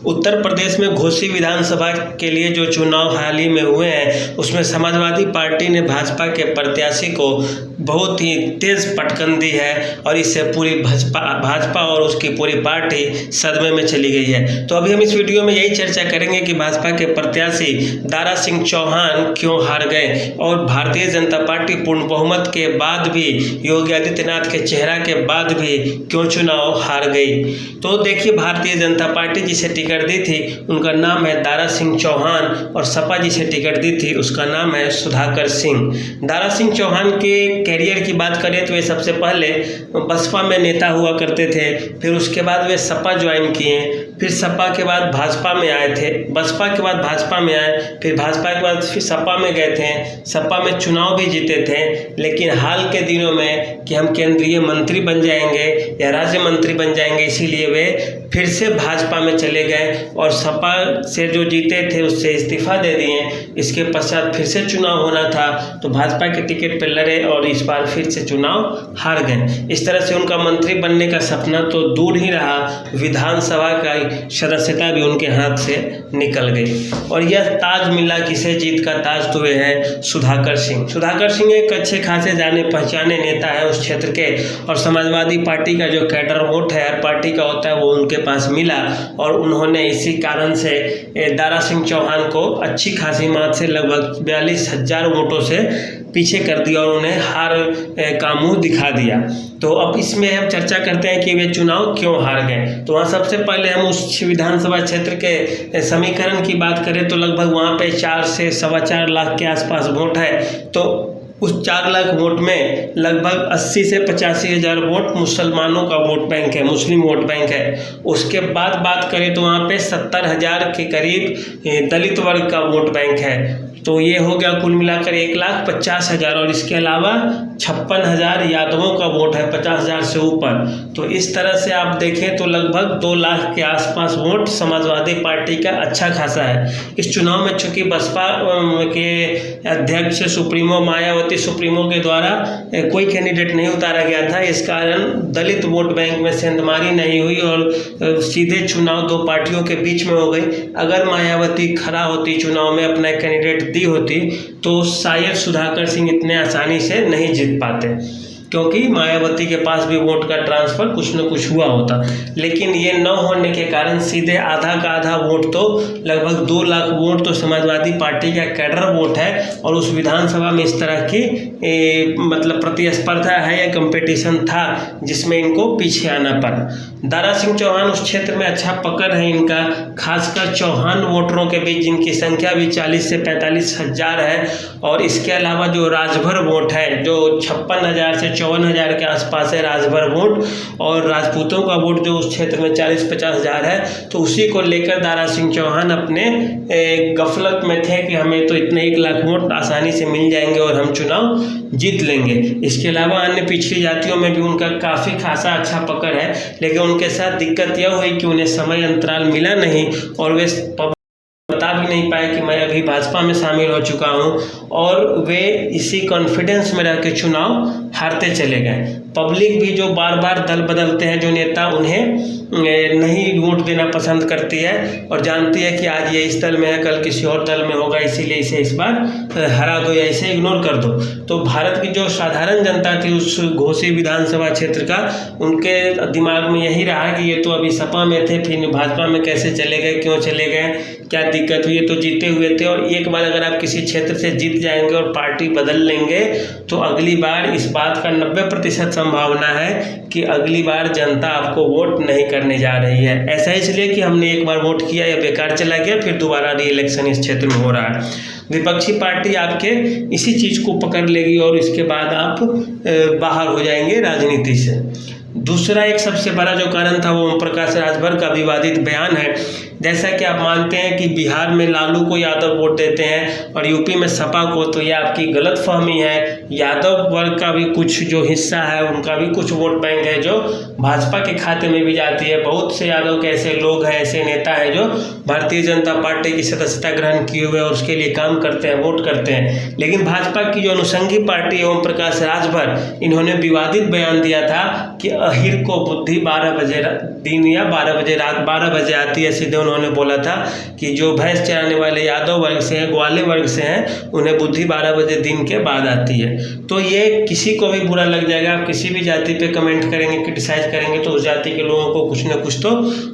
उत्तर प्रदेश में घोसी विधानसभा के लिए जो चुनाव हाल ही में हुए हैं उसमें समाजवादी पार्टी ने भाजपा के प्रत्याशी को बहुत ही तेज पटकन दी है और इससे पूरी भाजपा और उसकी पूरी पार्टी सदमे में चली गई है। तो अभी हम इस वीडियो में यही चर्चा करेंगे कि भाजपा के प्रत्याशी दारा सिंह चौहान क्यों हार गए और भारतीय जनता पार्टी पूर्ण बहुमत के बाद भी, योगी आदित्यनाथ के चेहरा के बाद भी क्यों चुनाव हार गई। तो देखिए, भारतीय जनता पार्टी जिसे टिकट दी थी उनका नाम है दारा सिंह चौहान और सपा जिसे टिकट दी थी उसका नाम है सुधाकर सिंह। दारा सिंह चौहान के कैरियर की बात करें तो वे सबसे पहले बसपा में नेता हुआ करते थे, फिर उसके बाद वे सपा ज्वाइन किए, फिर सपा के बाद भाजपा में आए थे, बसपा के बाद भाजपा में आए, फिर भाजपा के बाद फिर सपा में गए थे, सपा में चुनाव भी जीते थे। लेकिन हाल के दिनों में कि हम केंद्रीय मंत्री बन जाएंगे या राज्य मंत्री बन जाएंगे, इसीलिए वे फिर से भाजपा में चले गए और सपा से जो जीते थे उससे इस्तीफा दे दिए। इसके पश्चात फिर से चुनाव होना था तो भाजपा के टिकट पर लड़े और इस बार फिर से चुनाव हार गए। इस तरह से उनका मंत्री बनने का सपना तो दूर ही रहा, विधानसभा का सदस्यता भी उनके हाथ से निकल गई। और यह ताज मिला किसे, जीत का ताज तो वे है सुधाकर सिंह। सुधाकर सिंह एक अच्छे खासे जाने पहचाने नेता है उस क्षेत्र के और समाजवादी पार्टी का जो कैडर वोट है हर पार्टी का होता है वो उनके पास मिला और उन्होंने इसी कारण से दारा सिंह चौहान को अच्छी खासी मात से लगभग 42,000 वोटों से पीछे कर दिया और उन्हें हार का मुंह दिखा दिया। तो अब इसमें हम चर्चा करते हैं कि वे चुनाव क्यों हार गए। तो वहाँ सबसे पहले हम उस विधानसभा क्षेत्र के समीकरण की बात करें तो लगभग वहाँ पे 4 से 4.25 लाख के आसपास वोट है। तो उस 4 लाख वोट में लगभग 80 से 85,000 वोट मुसलमानों का वोट बैंक है, मुस्लिम वोट बैंक है। उसके बाद बात करें तो वहाँ पे 70,000 के करीब दलित वर्ग का वोट बैंक है। तो ये हो गया कुल मिलाकर 1,50,000 और इसके अलावा 56,000 यादवों का वोट है 50,000 से ऊपर। तो इस तरह से आप देखें तो लगभग 2 लाख के आसपास वोट समाजवादी पार्टी का अच्छा खासा है। इस चुनाव में चूंकि बसपा के अध्यक्ष सुप्रीमो मायावती सुप्रीमो के द्वारा कोई कैंडिडेट नहीं उतारा गया था, इस कारण दलित वोट बैंक में सेंधमारी नहीं हुई और सीधे चुनाव 2 पार्टियों के बीच में हो गई। अगर मायावती खड़ा होती चुनाव में अपना कैंडिडेट दी होती तो शायद सुधाकर सिंह इतने आसानी से नहीं जीत पाते, क्योंकि मायावती के पास भी वोट का ट्रांसफर कुछ न कुछ हुआ होता। लेकिन ये न होने के कारण सीधे आधा का आधा वोट तो लगभग 2 लाख वोट तो समाजवादी पार्टी का कैडर वोट है और उस विधानसभा में इस तरह की मतलब प्रतिस्पर्धा है या कंपटीशन था जिसमें इनको पीछे आना पड़ा। दारा सिंह चौहान उस क्षेत्र में अच्छा पकड़ है इनका, खासकर चौहान वोटरों के बीच जिनकी संख्या भी 40 से 45,000 है। और इसके अलावा जो राजभर वोट है जो 56,000 से 54,000 के आसपास है राजभर वोट, और राजपूतों का वोट जो उस क्षेत्र में 40-50,000 है, तो उसी को लेकर दारा सिंह चौहान अपने गफलत में थे कि हमें तो इतने 1 लाख वोट आसानी से मिल जाएंगे और हम चुनाव जीत लेंगे। इसके अलावा अन्य पिछड़ी जातियों में भी उनका काफ़ी खासा अच्छा पकड़ है, लेकिन उनके साथ दिक्कत यह हुई कि उन्हें समय अंतराल मिला नहीं और वे बता भी नहीं पाए कि मैं अभी भाजपा में शामिल हो चुका हूं और वे इसी कॉन्फिडेंस में रह के चुनाव हारते चले गए। पब्लिक भी जो बार बार दल बदलते हैं जो नेता, उन्हें नहीं वोट देना पसंद करती है और जानती है कि आज ये इस दल में है कल किसी और दल में होगा, इसीलिए इसे इस बार हरा दो या इसे इग्नोर कर दो। तो भारत की जो साधारण जनता थी उस घोसी विधानसभा क्षेत्र का, उनके दिमाग में यही रहा कि ये तो अभी सपा में थे फिर भाजपा में कैसे चले गए, क्यों चले गए, क्या दिक्कत हुई, तो जीते हुए थे। और एक बार अगर आप किसी क्षेत्र से जीत जाएंगे और पार्टी बदल लेंगे तो अगली बार इस बात का 90% संभावना है कि अगली बार जनता आपको वोट नहीं करने जा रही है। ऐसा इसलिए कि हमने एक बार वोट किया या बेकार चला गया, फिर दोबारा री इलेक्शन इस क्षेत्र में हो रहा है। विपक्षी पार्टी आपके इसी चीज़ को पकड़ लेगी और इसके बाद आप बाहर हो जाएंगे राजनीति से। दूसरा एक सबसे बड़ा जो कारण था वो ओम प्रकाश राजभर का विवादित बयान है। जैसा कि आप मानते हैं कि बिहार में लालू को यादव वोट देते हैं और यूपी में सपा को, तो यह आपकी गलत फहमी है। यादव वर्ग का भी कुछ जो हिस्सा है उनका भी कुछ वोट बैंक है जो भाजपा के खाते में भी जाती है। बहुत से यादव के ऐसे लोग हैं, ऐसे नेता हैं जो भारतीय जनता पार्टी की सदस्यता ग्रहण किए हुए और उसके लिए काम करते हैं, वोट करते हैं। लेकिन भाजपा की जो अनुषंगी पार्टी ओम प्रकाश राजभर, इन्होंने विवादित बयान दिया था कि अहिर को बुद्धि 12 बजे दिन या 12 बजे रात 12 बजे आती है, सीधे उन्होंने बोला था कि जो भैंस चराने वाले यादव वर्ग से हैं, ग्वाले वर्ग से हैं, उन्हें बुद्धि 12 बजे दिन के बाद आती है। तो ये किसी को भी बुरा लग जाएगा। आप किसी भी जाति पे कमेंट करेंगे, क्रिटिसाइज करेंगे तो उस जाति के लोगों को कुछ ना कुछ तो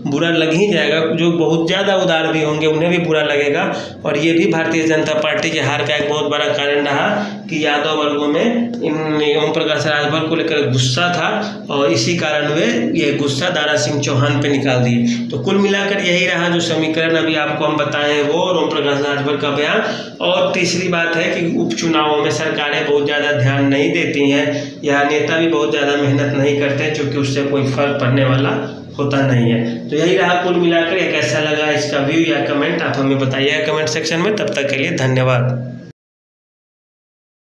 बुरा लग ही जाएगा। जो बहुत ज़्यादा उदार भी होंगे उन्हें भी बुरा लगेगा। और ये भी भारतीय जनता पार्टी के हार का एक बहुत बड़ा कारण रहा कि यादव वर्गों में ओम प्रकाश राजभर को लेकर गुस्सा था और इसी कारण वे ये गुस्सा दारा सिंह चौहान पे निकाल दिए। तो कुल मिलाकर यही रहा जो समीकरण अभी आपको हम बताए हैं वो, और ओम प्रकाश राजभर का बयान। और तीसरी बात है कि उपचुनावों में सरकारें बहुत ज़्यादा ध्यान नहीं देती हैं या नेता भी बहुत ज़्यादा मेहनत नहीं करते हैं, क्योंकि उससे कोई फर्क पड़ने वाला होता नहीं है। तो यही रहा कुल मिलाकर। कैसा लगा इसका व्यू या कमेंट आप हमें बताइएगा कमेंट सेक्शन में। तब तक के लिए धन्यवाद।